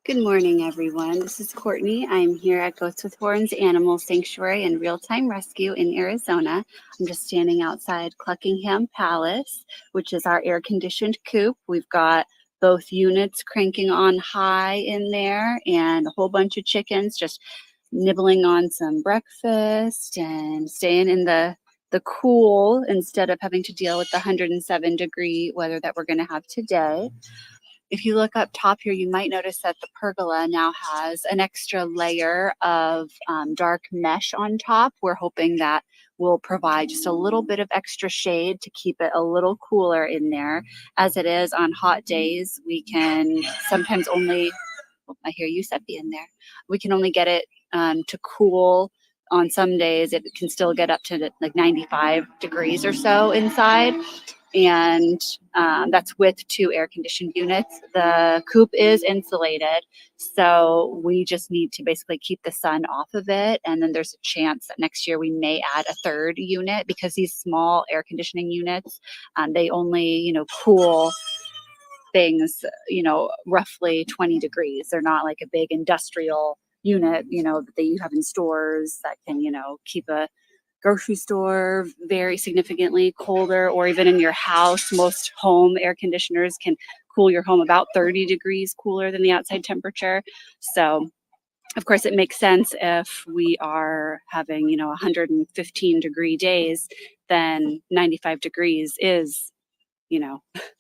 Good morning, everyone. This is Courtney. I'm here at Goats with Horns Animal Sanctuary and Real-Time Rescue in Arizona. I'm just standing outside Cluckingham Palace, which is our air-conditioned coop. We've got both units cranking on high in there and a whole bunch of chickens just nibbling on some breakfast and staying in the cool instead of having to deal with the 107-degree weather that we're going to have today. If you look up top here, you might notice that the pergola now has an extra layer of dark mesh on top. We're hoping that will provide just a little bit of extra shade to keep it a little cooler in there. As it is on hot days, we can sometimes only, I hear you, Seppi, in there. We can only get it to cool. On some days, it can still get up to like 95 degrees or so inside. And that's with 2 air-conditioned units. The coop is insulated, so we just need to basically keep the sun off of it. And then there's a chance that next year we may add a 3rd unit because these small air conditioning units, they only, cool things, roughly 20 degrees. They're not like a big industrial unit, that you have in stores that can, keep a grocery store very significantly colder, or even in your house. Most home air conditioners can cool your home about 30 degrees cooler than the outside temperature. So of course it makes sense if we are having 115-degree days, then 95 degrees is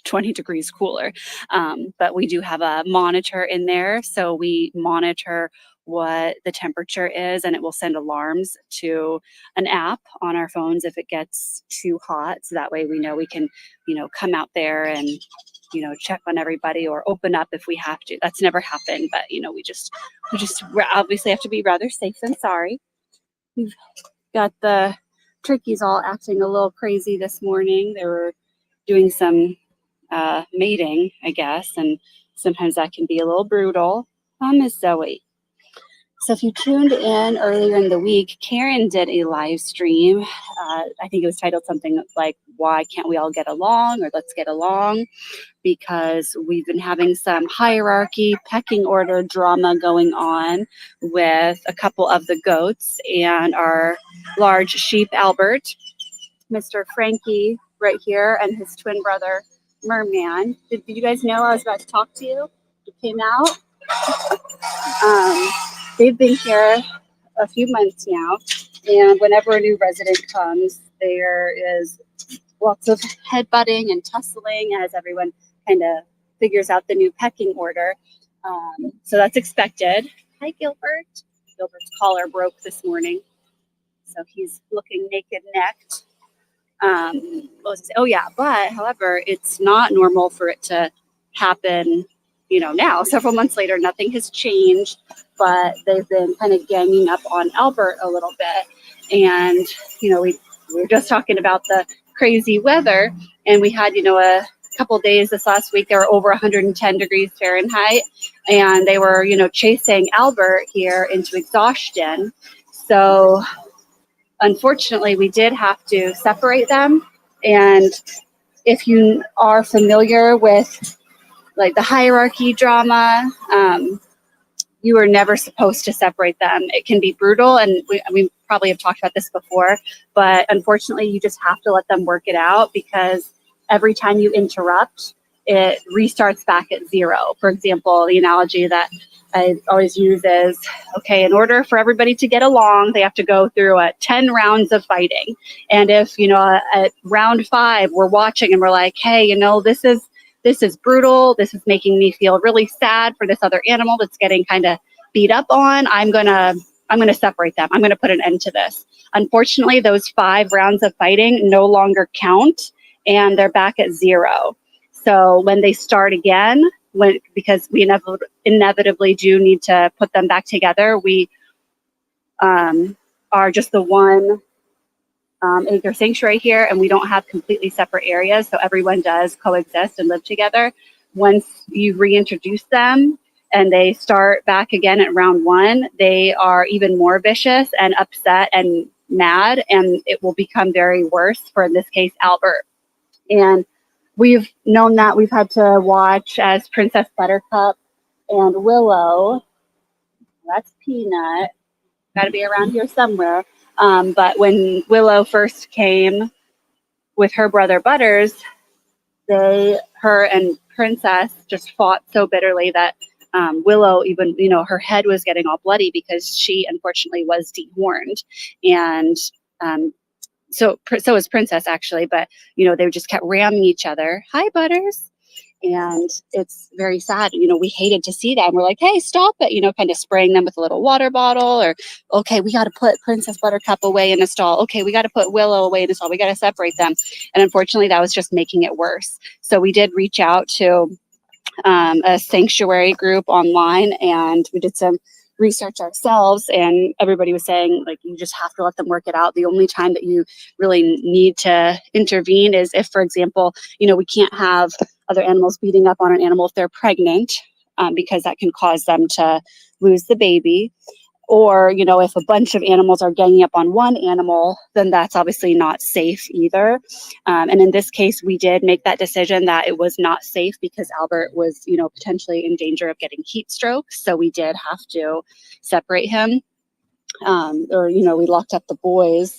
20 degrees cooler. But we do have a monitor in there, so we monitor what the temperature is, and it will send alarms to an app on our phones if it gets too hot. So that way we know we can, come out there and, check on everybody or open up if we have to. That's never happened, but we just obviously have to be rather safe than sorry. We've got the turkeys all acting a little crazy this morning. They were doing some mating, I guess, and sometimes that can be a little brutal. Miss Zoe. So if you tuned in earlier in the week, Karen did a live stream. I think it was titled something like, "Why Can't We All Get Along?" or "Let's Get Along," because we've been having some hierarchy, pecking order drama going on with a couple of the goats and our large sheep, Albert, Mr. Frankie right here, and his twin brother, Merman. Did you guys know I was about to talk to you? You came out. They've been here a few months now, and whenever a new resident comes, there is lots of headbutting and tussling as everyone kind of figures out the new pecking order. So that's expected. Hi, Gilbert. Gilbert's collar broke this morning, so he's looking naked-necked. However, it's not normal for it to happen, now. Several months later, nothing has changed, but they've been kind of ganging up on Albert a little bit. And, we were just talking about the crazy weather, and we had, a couple days this last week, they were over 110 degrees Fahrenheit, and they were, chasing Albert here into exhaustion. So unfortunately, we did have to separate them. And if you are familiar with like the hierarchy drama, you are never supposed to separate them. It can be brutal, and we probably have talked about this before, but unfortunately you just have to let them work it out, because every time you interrupt, it restarts back at 0. For example, the analogy that I always use is, okay, in order for everybody to get along, they have to go through 10 rounds of fighting. And if, at round 5, we're watching and we're like, hey, this is brutal. This is making me feel really sad for this other animal that's getting kind of beat up on. I'm gonna separate them. I'm gonna put an end to this. Unfortunately, those 5 rounds of fighting no longer count, and they're back at 0. So when they start again, because we inevitably do need to put them back together, we are just the one acre sanctuary here, and we don't have completely separate areas, so everyone does coexist and live together. Once you reintroduce them and they start back again at round 1, they are even more vicious and upset and mad, and it will become very worse for, in this case, Albert. And we've known that. We've had to watch as Princess Buttercup And Willow, that's Peanut, got to be around here somewhere. But when Willow first came with her brother Butters, her and Princess just fought so bitterly that Willow even, her head was getting all bloody because she unfortunately was dehorned. And so was Princess actually, but they just kept ramming each other. Hi, Butters. And it's very sad. We hated to see that. And we're like, hey, stop it, kind of spraying them with a little water bottle, or, okay, we got to put Princess Buttercup away in a stall. Okay, we got to put Willow away in a stall. We got to separate them. And unfortunately, that was just making it worse. So we did reach out to a sanctuary group online, and we did some research ourselves, and everybody was saying, like, you just have to let them work it out. The only time that you really need to intervene is if, for example, we can't have other animals beating up on an animal if they're pregnant, because that can cause them to lose the baby. Or, if a bunch of animals are ganging up on one animal, then that's obviously not safe either. And in this case, we did make that decision that it was not safe because Albert was, potentially in danger of getting heat stroke. So we did have to separate him. We locked up the boys,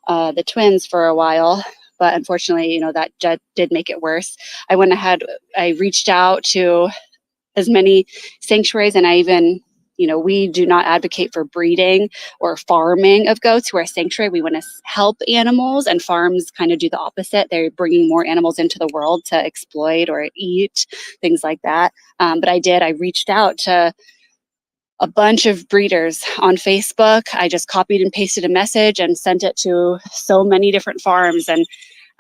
the twins, for a while. But unfortunately, that did make it worse. I went ahead, I reached out to as many sanctuaries, and I even, we do not advocate for breeding or farming of goats. We're a sanctuary. We want to help animals, and farms kind of do the opposite. They're bringing more animals into the world to exploit or eat, things like that. But I reached out to a bunch of breeders on Facebook. I just copied and pasted a message and sent it to so many different farms. And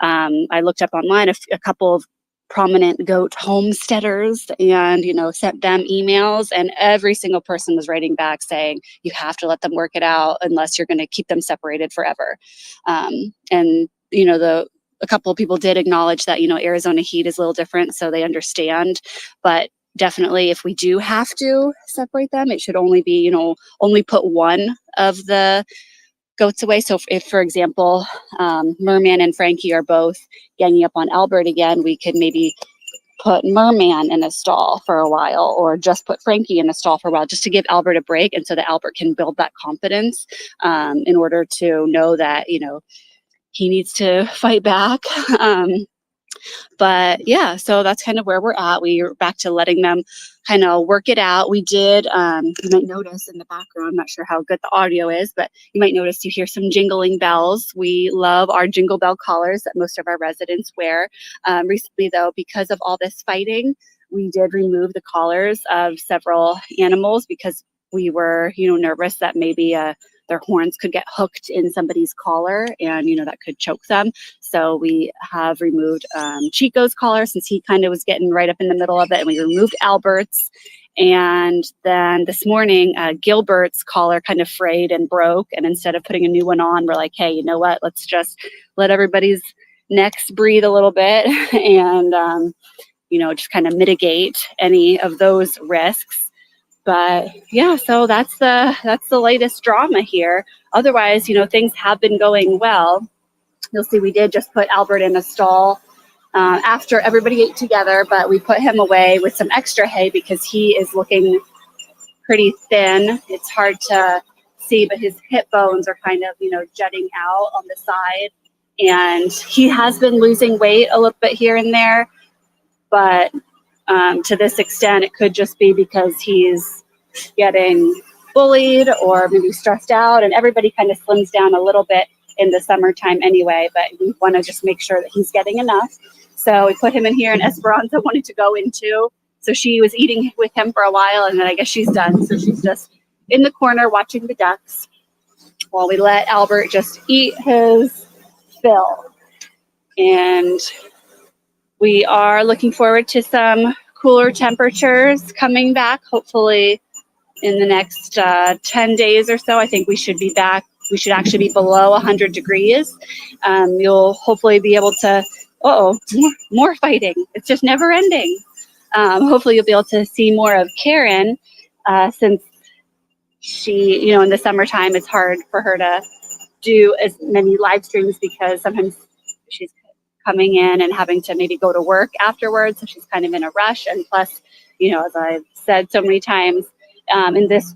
I looked up online a couple of prominent goat homesteaders and, sent them emails, and every single person was writing back saying, you have to let them work it out unless you're going to keep them separated forever. And, a couple of people did acknowledge that, Arizona heat is a little different, so they understand. But definitely, if we do have to separate them, it should only be, only put one of the goats away. So if, for example, Merman and Frankie are both ganging up on Albert again, we could maybe put Merman in a stall for a while, or just put Frankie in a stall for a while, just to give Albert a break, and so that Albert can build that confidence in order to know that, he needs to fight back. But yeah, so that's kind of where we're at. We're back to letting them kind of work it out. We did, you might notice in the background, I'm not sure how good the audio is, but you might notice you hear some jingling bells. We love our jingle bell collars that most of our residents wear. Recently, though, because of all this fighting, we did remove the collars of several animals because we were, nervous that maybe their horns could get hooked in somebody's collar, and that could choke them. So we have removed Chico's collar, since he kind of was getting right up in the middle of it, and we removed Albert's. And then this morning, Gilbert's collar kind of frayed and broke, and instead of putting a new one on, we're like, hey, you know what? Let's just let everybody's necks breathe a little bit, and just kind of mitigate any of those risks. But yeah, so that's the latest drama here. Otherwise, things have been going well. You'll see we did just put Albert in a stall after everybody ate together, but we put him away with some extra hay because he is looking pretty thin. It's hard to see, but his hip bones are kind of, jutting out on the side. And he has been losing weight a little bit here and there, but to this extent, it could just be because he's getting bullied or maybe stressed out, and everybody kind of slims down a little bit in the summertime anyway, but we want to just make sure that he's getting enough. So we put him in here, and Esperanza wanted to go in too. So she was eating with him for a while, and then I guess she's done. So she's just in the corner watching the ducks while we let Albert just eat his fill. And we are looking forward to some cooler temperatures coming back, hopefully in the next 10 days or so. I think we should be back. We should actually be below 100 degrees. You'll hopefully be able to, more fighting. It's just never ending. Hopefully you'll be able to see more of Karen, since she, in the summertime, it's hard for her to do as many live streams because sometimes she's coming in and having to maybe go to work afterwards. So she's kind of in a rush. And plus, as I've said so many times, in this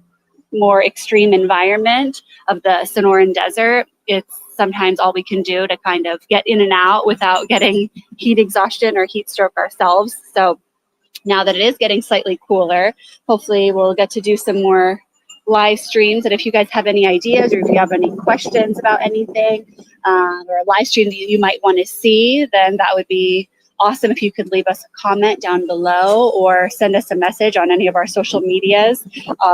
more extreme environment of the Sonoran Desert, it's sometimes all we can do to kind of get in and out without getting heat exhaustion or heat stroke ourselves. So now that it is getting slightly cooler, hopefully we'll get to do some more live streams. And if you guys have any ideas or if you have any questions about anything or a live stream that you might want to see, then that would be awesome if you could leave us a comment down below or send us a message on any of our social medias.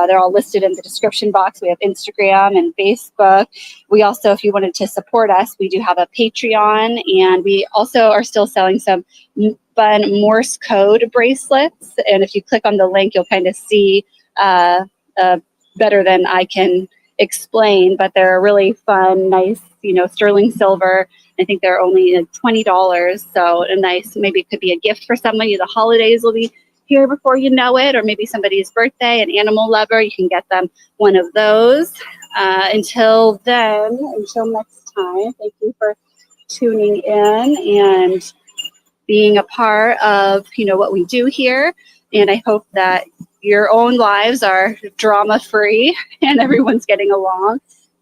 They're all listed in the description box. We have Instagram and Facebook. We also, if you wanted to support us, we do have a Patreon, and we also are still selling some fun Morse code bracelets. And if you click on the link, you'll kind of see better than I can explain, but they're really fun, nice, sterling silver. I think they're only $20. So a nice, maybe it could be a gift for somebody. The holidays will be here before you know it, or maybe somebody's birthday, an animal lover, you can get them one of those. Until then, until next time, thank you for tuning in and being a part of, what we do here. And I hope that your own lives are drama-free and everyone's getting along.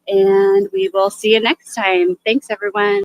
And we will see you next time. Thanks, everyone.